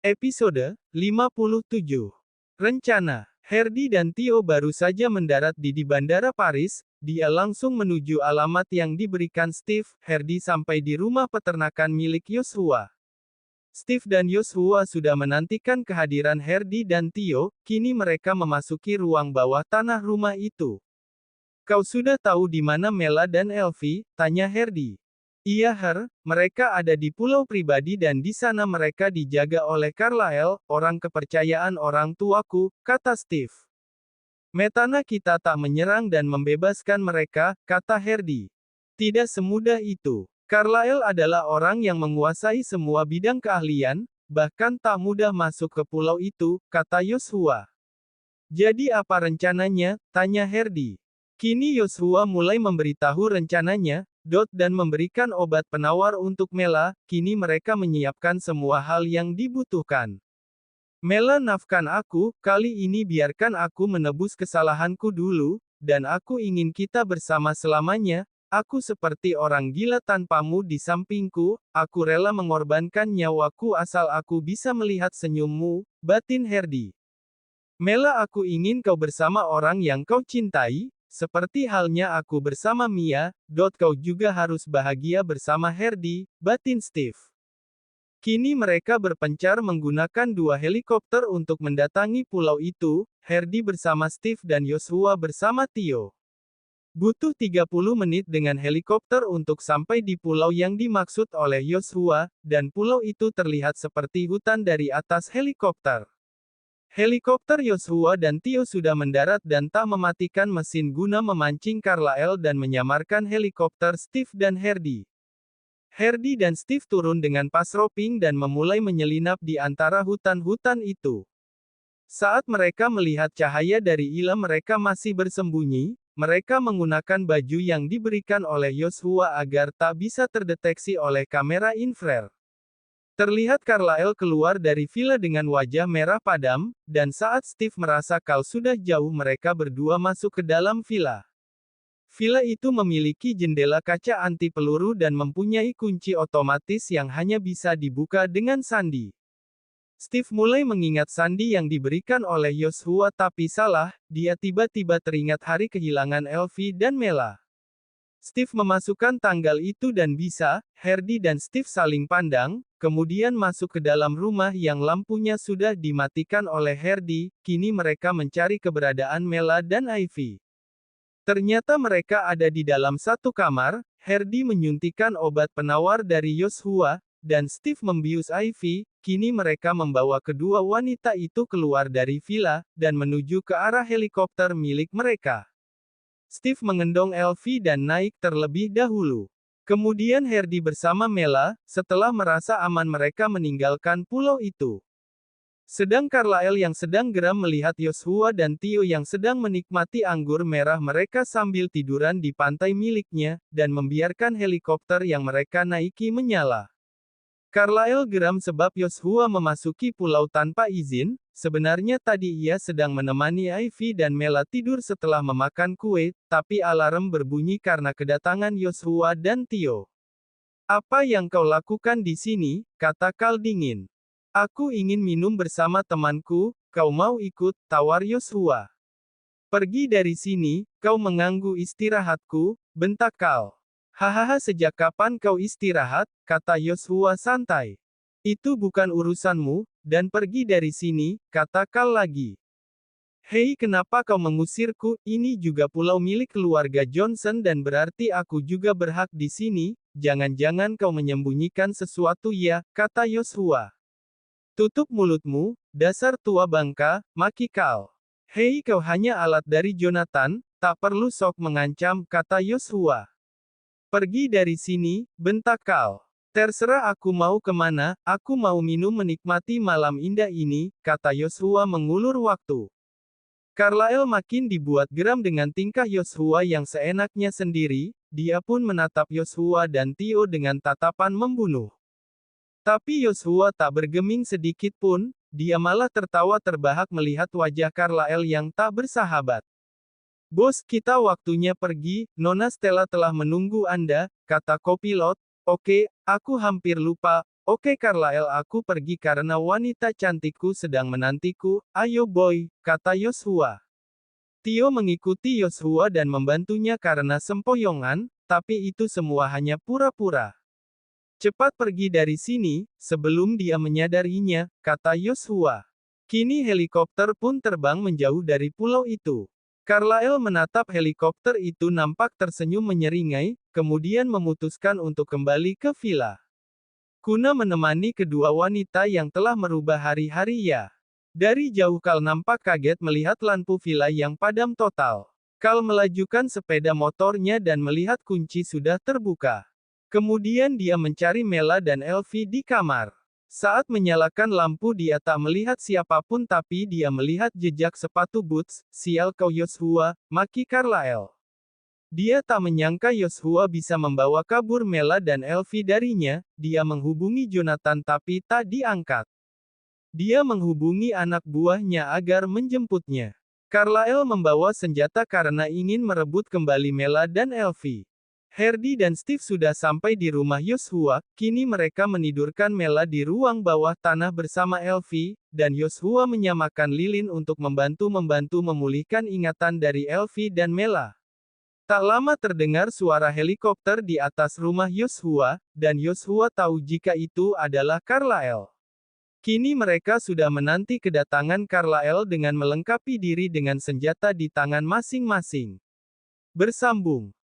Episode 57. Rencana. Herdi dan Theo baru saja mendarat di Bandara Paris. Dia langsung menuju alamat yang diberikan Steve. Herdi sampai di rumah peternakan milik Joshua. Steve dan Joshua sudah menantikan kehadiran Herdi dan Theo. Kini mereka memasuki ruang bawah tanah rumah itu. "Kau sudah tahu di mana Mela dan Elvie?" tanya Herdi. "Iya, mereka ada di pulau pribadi dan di sana mereka dijaga oleh Carlyle, orang kepercayaan orang tuaku," kata Steve. "Metana kita tak menyerang dan membebaskan mereka," kata Herdi. "Tidak semudah itu. Carlyle adalah orang yang menguasai semua bidang keahlian, bahkan tak mudah masuk ke pulau itu," kata Joshua. "Jadi apa rencananya?" tanya Herdi. Kini Joshua mulai memberitahu rencananya, dan memberikan obat penawar untuk Mela. Kini mereka menyiapkan semua hal yang dibutuhkan. "Mela, nafkan aku, kali ini biarkan aku menebus kesalahanku dulu, dan aku ingin kita bersama selamanya. Aku seperti orang gila tanpamu di sampingku, aku rela mengorbankan nyawaku asal aku bisa melihat senyummu," batin Herdi. "Mela, aku ingin kau bersama orang yang kau cintai, seperti halnya aku bersama Mia, kau juga harus bahagia bersama Herdi," batin Steve. Kini mereka berpencar menggunakan 2 helikopter untuk mendatangi pulau itu, Herdi bersama Steve dan Joshua bersama Theo. Butuh 30 menit dengan helikopter untuk sampai di pulau yang dimaksud oleh Joshua, dan pulau itu terlihat seperti hutan dari atas helikopter. Helikopter Joshua dan Theo sudah mendarat dan tak mematikan mesin guna memancing Carlyle dan menyamarkan helikopter Steve dan Herdi. Herdi dan Steve turun dengan pasroping dan memulai menyelinap di antara hutan-hutan itu. Saat mereka melihat cahaya dari Ila mereka masih bersembunyi, mereka menggunakan baju yang diberikan oleh Joshua agar tak bisa terdeteksi oleh kamera infrared. Terlihat Carlyle keluar dari villa dengan wajah merah padam, dan saat Steve merasa Carl sudah jauh mereka berdua masuk ke dalam villa. Villa itu memiliki jendela kaca anti peluru dan mempunyai kunci otomatis yang hanya bisa dibuka dengan sandi. Steve mulai mengingat sandi yang diberikan oleh Joshua tapi salah, dia tiba-tiba teringat hari kehilangan Elvie dan Mela. Steve memasukkan tanggal itu dan bisa, Herdi dan Steve saling pandang, kemudian masuk ke dalam rumah yang lampunya sudah dimatikan oleh Herdi. Kini mereka mencari keberadaan Mela dan Ivy. Ternyata mereka ada di dalam satu kamar. Herdi menyuntikkan obat penawar dari Joshua, dan Steve membius Ivy. Kini mereka membawa kedua wanita itu keluar dari villa, dan menuju ke arah helikopter milik mereka. Steve mengendong Elvie dan naik terlebih dahulu. Kemudian Herdi bersama Mela, setelah merasa aman mereka meninggalkan pulau itu. Sedang Carlyle yang sedang geram melihat Joshua dan Theo yang sedang menikmati anggur merah mereka sambil tiduran di pantai miliknya, dan membiarkan helikopter yang mereka naiki menyala. Carlyle geram sebab Joshua memasuki pulau tanpa izin. Sebenarnya tadi ia sedang menemani Ivy dan Mela tidur setelah memakan kue, tapi alarm berbunyi karena kedatangan Joshua dan Theo. "Apa yang kau lakukan di sini?" kata Carl dingin. "Aku ingin minum bersama temanku, kau mau ikut?" tawar Joshua. "Pergi dari sini, kau mengganggu istirahatku," bentak Carl. "Hahaha, sejak kapan kau istirahat?" kata Joshua santai. "Itu bukan urusanmu, dan pergi dari sini," kata Carl lagi. "Hei, kenapa kau mengusirku? Ini juga pulau milik keluarga Johnson dan berarti aku juga berhak di sini. Jangan-jangan kau menyembunyikan sesuatu ya," kata Joshua. "Tutup mulutmu, dasar tua bangka," maki Carl. "Hei, kau hanya alat dari Jonathan, tak perlu sok mengancam," kata Joshua. "Pergi dari sini," bentak Carl. "Terserah aku mau kemana, aku mau minum menikmati malam indah ini," kata Joshua mengulur waktu. Carlyle makin dibuat geram dengan tingkah Joshua yang seenaknya sendiri, dia pun menatap Joshua dan Theo dengan tatapan membunuh. Tapi Joshua tak bergeming sedikit pun, dia malah tertawa terbahak melihat wajah Carlyle yang tak bersahabat. "Bos, kita waktunya pergi, Nona Stella telah menunggu Anda," kata kopilot. "Oke, aku hampir lupa, Oke Carlyle, aku pergi karena wanita cantikku sedang menantiku. Ayo boy, kata Joshua. Tio mengikuti Joshua dan membantunya karena sempoyongan, tapi itu semua hanya pura-pura. Cepat pergi dari sini, sebelum dia menyadarinya, kata Joshua. Kini helikopter pun terbang menjauh dari pulau itu. Carlyle menatap helikopter itu nampak tersenyum menyeringai, kemudian memutuskan untuk kembali ke villa. Kuna menemani kedua wanita yang telah merubah hari-hari ya. Dari jauh Kal nampak kaget melihat lampu villa yang padam total. Kal melajukan sepeda motornya dan melihat kunci sudah terbuka. Kemudian dia mencari Mela dan Elvi di kamar. Saat menyalakan lampu dia tak melihat siapapun tapi dia melihat jejak sepatu boots. Sial kau Joshua, maki Carlyle. Dia tak menyangka Joshua bisa membawa kabur Mela dan Elvi darinya. Dia menghubungi Jonathan tapi tak diangkat. Dia menghubungi anak buahnya agar menjemputnya. Carlyle membawa senjata karena ingin merebut kembali Mela dan Elvi. Hardy dan Steve sudah sampai di rumah Joshua, kini mereka menidurkan Mela di ruang bawah tanah bersama Elvi, dan Joshua menyamakan lilin untuk membantu memulihkan ingatan dari Elvi dan Mela. Tak lama terdengar suara helikopter di atas rumah Joshua, dan Joshua tahu jika itu adalah Carlyle. Kini mereka sudah menanti kedatangan Carlyle dengan melengkapi diri dengan senjata di tangan masing-masing. Bersambung.